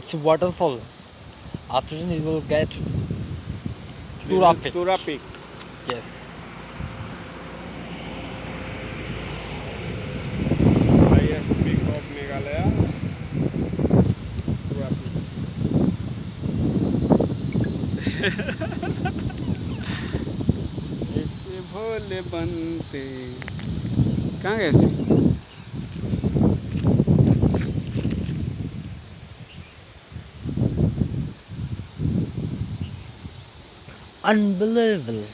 It's a waterfall. After that, you will get Tura Peak. Tura Peak. Yes. Highest peak of Meghalaya. Tura Peak. ऐसे भोले बनते कहाँ गए थे? Unbelievable.